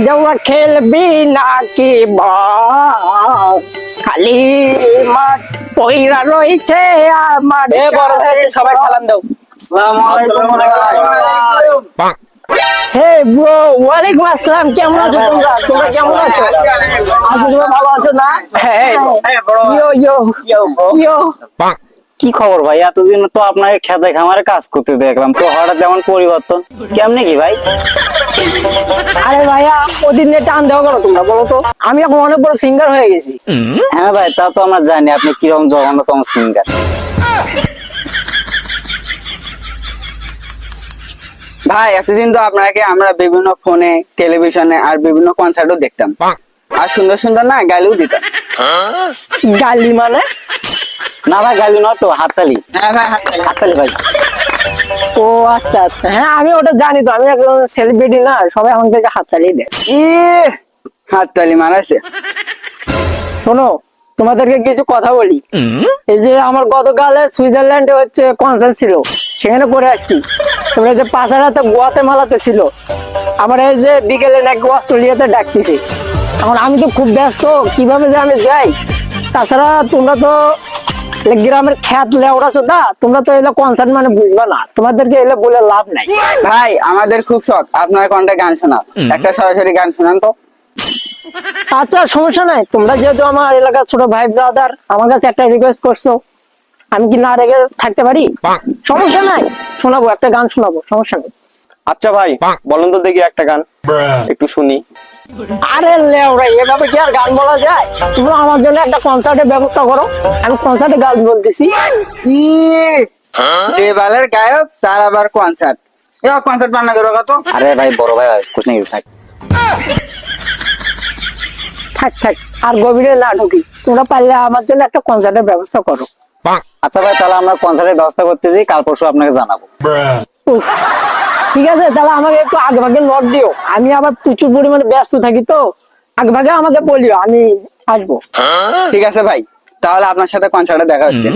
জুয়া খেলবি নাকি বল? খালি মাঠ পইরা রয়েছে আমার। বড় ভাই হচ্ছে, সবাই সালাম দাও। আসসালামু আলাইকুম। হে ব্রো, ওয়ালাইকুম আসসালাম। কেমন আছো তোমরা? তোমরা কেমন আছো? আছো তোমরা ভালো আছো না? হ্যাঁ ইয়ো ইয়ো ইয়ো। কি খবর ভাই? এতদিন তো আপনাকে খেতে খামারে কাজ করতে দেখলাম, তো হঠাৎ এমন পরিবর্তন কেমনে কি ভাই? আরে ভাইয়া, ওদিন নিয়ে টান দেওয়া করো তোমরা, বলো তো। আমি এখন অনেক বড় সিঙ্গার হয়ে গেছি। হ্যাঁ ভাই, তা তো আমরা জানি আপনি কিরকম জঘন্যতম সিঙ্গার। ভাই, এতদিন তো আপনাকে আমরা বিভিন্ন ফোনে, টেলিভিশনে আর বিভিন্ন কনসার্টও দেখতাম, আর সুন্দর সুন্দর না গালিও দিতাম। গালি মানে? না ভাই, গালি নয় তো, হাততালি। হ্যাঁ ভাই, হাততালি। হাততালি ভাই। ও আচ্ছা আচ্ছা, হ্যাঁ আমি ওটা জানি তো। আমি একজন সেলিব্রিটি না, সবাই আমাদেরকে হাততালি দেয়। হাততালি মারাছে। শোনো, তোমাদেরকে কিছু কথা বলি। এই যে আমার গতকালে সুইজারল্যান্ডে হচ্ছে কনসার্ট ছিল, সেখানে করে আসছি। তোমরা যে পাঁচারাতে গোয়াতে মালাতে ছিল, আমার এই যে বিকেলে নাকি অস্ট্রেলিয়াতে ডাকতেছে। এখন আমি তো খুব ব্যস্ত, কিভাবে যে আমি যাই। তাছাড়া তোমরা তো গ্রামের খ্যাত লেওড়া চোদা, তোমরা তো এলো কনসার্ট মানে বুঝবা না, তোমাদেরকে এলে বলে লাভ নাই। ভাই, আমাদের খুব শখ আপনার কণ্ঠে গান শোনা। একটা সরাসরি গান শোনান তো। আচ্ছা, সমস্যা নাই। তোমরা যেহেতু আমার এলাকার ছোট ভাই ব্রাদার, আমার কাছে একটা রিকোয়েস্ট করছো, আমি কি না রেগে থাকতে পারি? সমস্যা নাই, শোনাবো, একটা গান শোনাবো, সমস্যা নেই। আচ্ছা ভাই, বলুন তো দেখি একটা গান একটু শুনি। আরে লেওরা, এভাবে কি আর গান বলা যায়? তোমরা আমার জন্য একটা কনসার্টের ব্যবস্থা করো, আমি কনসার্টে গান বলতেছি। যে বালের গায়ক তার আবার কনসার্ট। কনসার্ট বান্না করো কত? আরে ভাই, বড় ভাই কুছ নেই থাক। থাক থাক, আর গভীরে না ঢুকি। তোমরা পারলে আমার জন্য একটা কনসার্টের ব্যবস্থা করো। আচ্ছা ভাই, তাহলে আমরা কনসার্টের ব্যবস্থা করতেছি, কাল পরশু আপনাকে জানাবো। উফ, ঠিক আছে, তাহলে আমাকে একটু আগে ভাগে নোট দিও। আমি আবার প্রচুর পরিমাণে ব্যস্ত থাকি, তো আগে ভাগে আমাকে বলিও, আমি আসবো। ঠিক আছে ভাই, তাহলে আপনার সাথে কনসার্টে দেখা হচ্ছে।